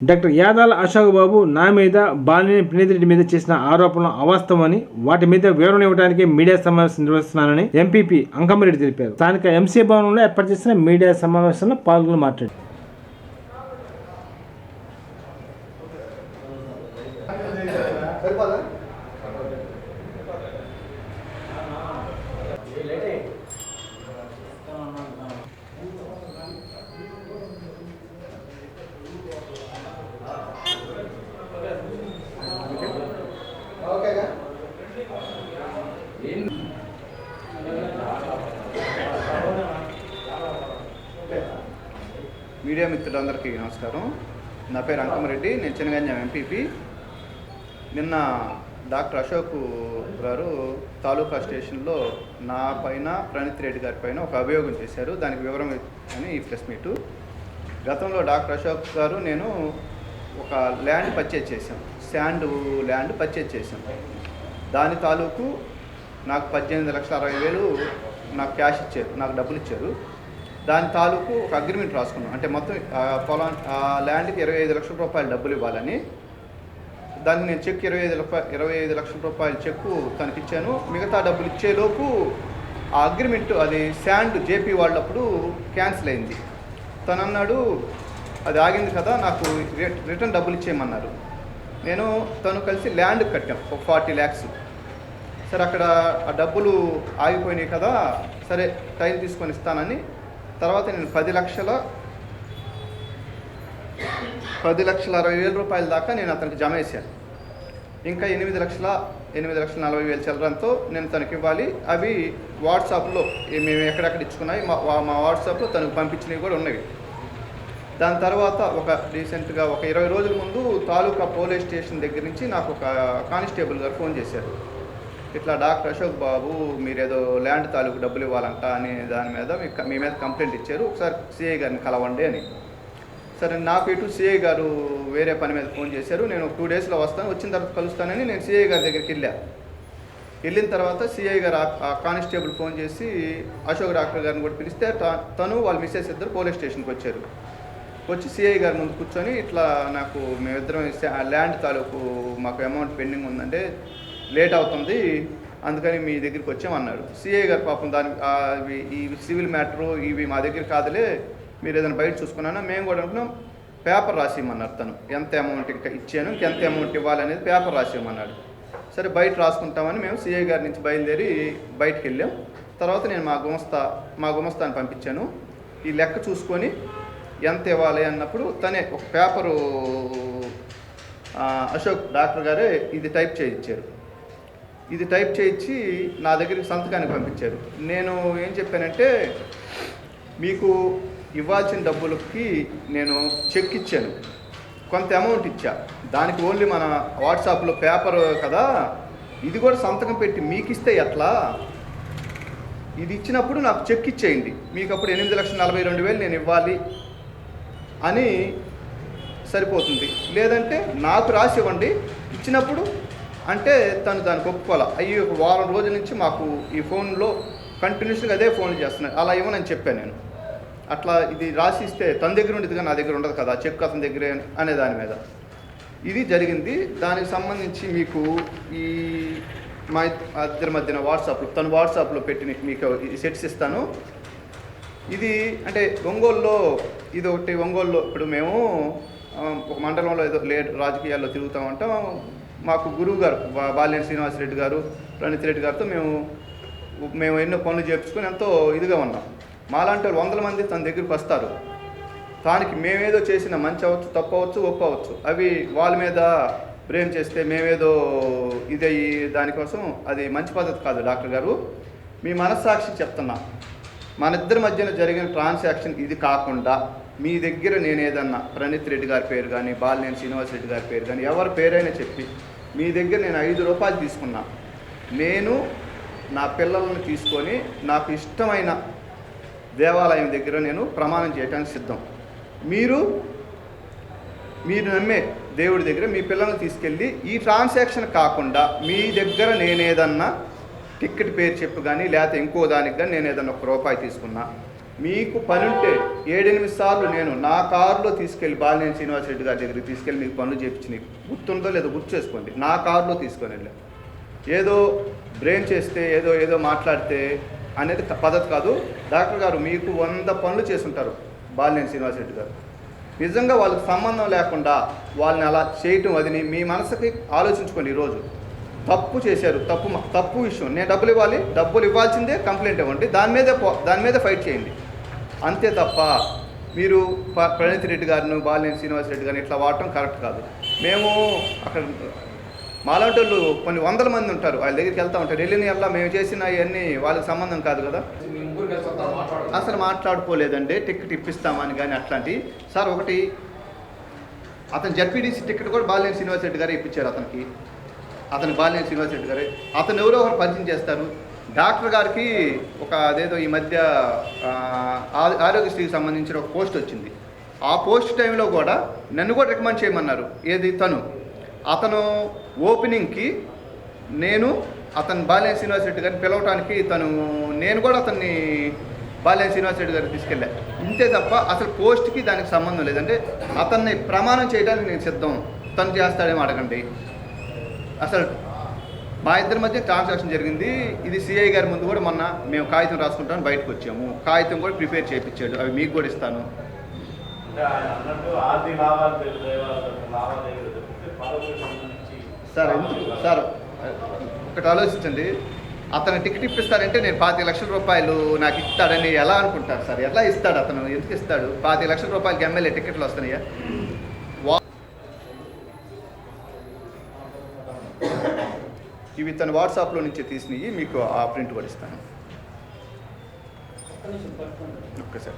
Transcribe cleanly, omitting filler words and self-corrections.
Doctor Yadala Ashok బాబు నా మీద బాలినేని ప్రణీత్ రెడ్డి మీద చేసిన ఆరోపణలు అవాస్తవమని వాటి మీద వివరణ ఇవ్వడానికి మీడియా సమావేశం నిర్వహిస్తున్నానని ఎంపీపీ అంకమరెడ్డి తెలిపారు. స్థానిక ఎంసీ భవనంలో ఏర్పాటు చేసిన మీడియా సమావేశంలో పాల్గొని మాట్లాడారు. మీడియా మిత్రులందరికీ నమస్కారం. నా పేరు అంకమరెడ్డి, నేను చినగంజాం ఎంపీపీ. నిన్న డాక్టర్ అశోక్ గారు తాలూకా స్టేషన్లో నా పైన ప్రణీత్ రెడ్డి గారి పైన ఒక అభియోగం చేశారు. దానికి వివరం అని ఈ ప్రెస్ మీటు. గతంలో డాక్టర్ అశోక్ గారు నేను ఒక ల్యాండ్ పర్చేజ్ చేశాం, శాండ్ ల్యాండ్ పర్చేజ్ చేశాం. దాని తాలూకు నాకు 18,60,000 నాకు క్యాష్ ఇచ్చారు, నాకు డబ్బులు ఇచ్చారు. దాని తాలూకు ఒక అగ్రిమెంట్ రాసుకున్నాం. అంటే మొత్తం ల్యాండ్కి 25 లక్షల రూపాయలు డబ్బులు ఇవ్వాలని. దానికి నేను చెక్ 25 లక్షల రూపాయల చెక్కు తనకి ఇచ్చాను. మిగతా డబ్బులు ఇచ్చేలోపు ఆ అగ్రిమెంట్ అది శాండ్ జేపీ వాళ్ళప్పుడు క్యాన్సిల్ అయింది. తను అన్నాడు అది ఆగింది కదా, నాకు రిటర్న్ డబ్బులు ఇచ్చేయమన్నారు. నేను తను కలిసి ల్యాండ్ కట్టాం ఒక 40 lakhs. సరే అక్కడ ఆ డబ్బులు ఆగిపోయినాయి కదా, సరే టైం తీసుకొని ఇస్తానని తర్వాత నేను 10,60,000 రూపాయల దాకా నేను అతనికి జమ వేశాను. ఇంకా 8,40,000 చిల్లరంతో నేను తనకి ఇవ్వాలి. అవి వాట్సాప్లో మేము ఎక్కడెక్కడ ఇచ్చుకున్నాయి మా వాట్సాప్లో తనకు పంపించినవి కూడా ఉన్నవి. దాని తర్వాత ఒక రీసెంట్గా ఒక 20 రోజుల ముందు తాలూకా పోలీస్ స్టేషన్ దగ్గర నుంచి నాకు ఒక కానిస్టేబుల్ గారు ఫోన్ చేశారు. ఇట్లా డాక్టర్ అశోక్ బాబు మీరేదో ల్యాండ్ తాలూకు డబ్బులు ఇవ్వాలంట అనే దాని మీద మీ మీద కంప్లైంట్ ఇచ్చారు, ఒకసారి సిఐ గారిని కలవండి అని. సరే నాకు ఇటు సిఐ గారు వేరే పని మీద ఫోన్ చేశారు. నేను 2 daysలో వస్తాను, వచ్చిన తర్వాత కలుస్తానని నేను సిఐ గారి దగ్గరికి వెళ్ళిన తర్వాత సిఐ గారు ఆ కానిస్టేబుల్ ఫోన్ చేసి అశోక్ డాక్టర్ గారిని కూడా పిలిస్తే తను వాళ్ళ మిస్సెస్ ఇద్దరు పోలీస్ స్టేషన్కి వచ్చారు. వచ్చి సిఐ గారి ముందు కూర్చొని ఇట్లా నాకు మేమిద్దరం ల్యాండ్ తాలూకు మాకు అమౌంట్ పెండింగ్ ఉందంటే లేట్ అవుతుంది, అందుకని మీ దగ్గరికి వచ్చామన్నారు. సిఐ గారు పాపం ఈ సివిల్ మ్యాటరు ఇవి మా దగ్గర కాదులే, మీరు ఏదైనా బయట చూసుకున్నాను. మేము కూడా అనుకున్నాం పేపర్ రాసిమ్మన్నారు. తను ఎంత అమౌంట్ ఇంకా ఇచ్చాను, ఇంకెంత అమౌంట్ ఇవ్వాలనేది పేపర్ రాసిమ్మన్నాడు. సరే బయట రాసుకుంటామని మేము సిఐ గారి నుంచి బయలుదేరి బయటకు వెళ్ళాం. తర్వాత నేను మా గుమస్తాని పంపించాను. ఈ లెక్క చూసుకొని ఎంత ఇవ్వాలి అన్నప్పుడు తనే ఒక పేపరు అశోక్ డాక్టర్ గారే ఇది టైప్ చేయించారు. ఇది టైప్ చేయించి నా దగ్గరికి సంతకానికి పంపించారు. నేను ఏం చెప్పానంటే మీకు ఇవ్వాల్సిన డబ్బులకి నేను చెక్ ఇచ్చాను, కొంత అమౌంట్ ఇచ్చా, దానికి ఓన్లీ మన వాట్సాప్లో పేపర్ కదా, ఇది కూడా సంతకం పెట్టి మీకు ఇస్తే ఎట్లా, ఇది ఇచ్చినప్పుడు నాకు చెక్ ఇచ్చేయండి, మీకు అప్పుడు 8,42,000 నేను ఇవ్వాలి అని సరిపోతుంది, లేదంటే నాకు రాసి ఇవ్వండి ఇచ్చినప్పుడు అంటే తను దానికి ఒప్పుకోవాలి. అయ్యి ఒక వారం రోజుల నుంచి మాకు ఈ ఫోన్లో కంటిన్యూస్గా అదే ఫోన్లు చేస్తున్నాయి, అలా ఇవ్వనని చెప్పాను నేను. అట్లా ఇది రాసి ఇస్తే తన దగ్గర ఉండేది కానీ నా దగ్గర ఉండదు కదా, చెక్ అతని దగ్గరే అనే దాని మీద ఇది జరిగింది. దానికి సంబంధించి మీకు ఈ మా ఇద్దరి మధ్యన వాట్సాప్లో తను వాట్సాప్లో పెట్టి మీకు సెట్స్ ఇస్తాను. ఇది అంటే ఒంగోలులో ఇది ఒకటి. ఒంగోలులో ఇప్పుడు మేము ఒక మండలంలో ఏదో రాజకీయాల్లో తిరుగుతూ ఉంటాం. మాకు గురువు గారు బాలినేని శ్రీనివాసరెడ్డి గారు, ప్రణీత్ రెడ్డి గారితో మేము ఎన్నో పనులు చేయించుకొని ఎంతో ఇదిగా ఉన్నాం. మాలాంటి వాళ్ళు 100 మంది తన దగ్గరికి వస్తారు. దానికి మేమేదో చేసిన మంచి అవ్వచ్చు, తప్పు అవ్వచ్చు, ఒప్పు అవ్వచ్చు, అవి వాళ్ళ మీద బ్లేమ్ చేస్తే మేమేదో ఇదయ్యి దానికోసం అది మంచి పద్ధతి కాదు. డాక్టర్ గారు మీ మనస్సాక్షి చెప్తున్నా, మన ఇద్దరి మధ్యన జరిగిన ట్రాన్సాక్షన్ ఇది కాకుండా మీ దగ్గర నేను ఏదన్నా ప్రణీత్ రెడ్డి గారి పేరు కానీ బాలినేని శ్రీనివాసరెడ్డి గారి పేరు కానీ ఎవరి పేరైనా చెప్పి మీ దగ్గర నేను 5 రూపాయలు తీసుకున్నా, నేను నా పిల్లలను తీసుకొని నాకు ఇష్టమైన దేవాలయం దగ్గర నేను ప్రమాణం చేయడానికి సిద్ధం. మీరు నమ్మే దేవుడి దగ్గర మీ పిల్లల్ని తీసుకెళ్ళి ఈ ట్రాన్సాక్షన్ కాకుండా మీ దగ్గర నేనేదన్నా టికెట్ పేరు చెప్పు కానీ లేకపోతే ఇంకో దానికి కానీ నేను ఏదన్నా 1 రూపాయి తీసుకున్నా మీకు పని ఉంటే 7-8 సార్లు నేను నా కారులో తీసుకెళ్ళి బాలినేని శ్రీనివాసరెడ్డి గారి దగ్గరికి తీసుకెళ్ళి మీకు పనులు చేయించి గుర్తుందో లేదో గుర్తు చేసుకోండి. నా కారులో తీసుకొని వెళ్ళా. ఏదో బ్రెయిన్ చేస్తే ఏదో మాట్లాడితే అనేది పద్ధతి కాదు. డాక్టర్ గారు మీకు 100 పనులు చేస్తుంటారు బాలినేని శ్రీనివాసరెడ్డి గారు. నిజంగా వాళ్ళకి సంబంధం లేకుండా వాళ్ళని అలా చేయటం అది మీ మనసుకి ఆలోచించుకోండి. ఈరోజు తప్పు చేశారు, తప్పు విషయం. నేను డబ్బులు ఇవ్వాల్సిందే, కంప్లైంట్ ఇవ్వండి, దాని మీద ఫైట్ చేయండి. అంతే తప్ప మీరు ప్రణీత్ రెడ్డి గారిని బాలినేని శ్రీనివాసరెడ్డి గారిని ఇట్లా వాడటం కరెక్ట్ కాదు. మేము అక్కడ మాలాంటి వాళ్ళు కొన్ని 100 మంది ఉంటారు, వాళ్ళ దగ్గరికి వెళ్తూ ఉంటారు. వెళ్ళిన వల్ల మేము చేసిన అవన్నీ వాళ్ళకి సంబంధం కాదు కదా. అసలు మాట్లాడుకోలేదండి, టికెట్ ఇప్పిస్తామని కానీ అట్లాంటి. సార్ ఒకటి, అతను జడ్పీడీసీ టికెట్ కూడా బాలినేని శ్రీనివాసరెడ్డి గారే ఇప్పించారు అతను బాలినేని శ్రీనివాసరెడ్డి గారే. అతను ఎవరో ఒకరు పరిచయం చేస్తారు. డాక్టర్ గారికి అదేదో ఈ మధ్య ఆరోగ్యశ్రీకి సంబంధించిన ఒక పోస్ట్ వచ్చింది. ఆ పోస్ట్ టైంలో కూడా నన్ను కూడా రికమెండ్ చేయమన్నారు. అతను ఓపెనింగ్కి అతను బాలినేని శ్రీనివాసరెడ్డి గారిని పిలవటానికి నేను కూడా అతన్ని బాలినేని శ్రీనివాసరెడ్డి గారికి తీసుకెళ్ళా. ఇంతే తప్ప అసలు పోస్ట్కి దానికి సంబంధం లేదంటే అతన్ని ప్రమాణం చేయడానికి నేను సిద్ధం. తను చేస్తాడేమో అడగండి. అసలు మా ఇద్దరి మధ్య ట్రాన్సాక్షన్ జరిగింది. ఇది సిఐ గారి ముందు కూడా మొన్న మేము కాగితం రాసుకుంటామని బయటకు వచ్చాము. కాగితం కూడా ప్రిపేర్ చేయించాడు. అవి మీకు కూడా ఇస్తాను. సార్ ఒకటి ఆలోచించండి. అతను టికెట్ ఇప్పిస్తారంటే నేను 25 లక్షల రూపాయలు నాకు ఇస్తాడని ఎలా అనుకుంటారు సార్? ఎలా ఇస్తాడు అతను? ఎందుకు ఇస్తాడు? 25 లక్షల రూపాయలకి ఎమ్మెల్యే టికెట్లు వస్తున్నాయా? ఇవి తన వాట్సాప్లో నుంచి తీసినవి, మీకు ఆ ప్రింట్ కూడా ఇస్తాను. ఒక్కసారి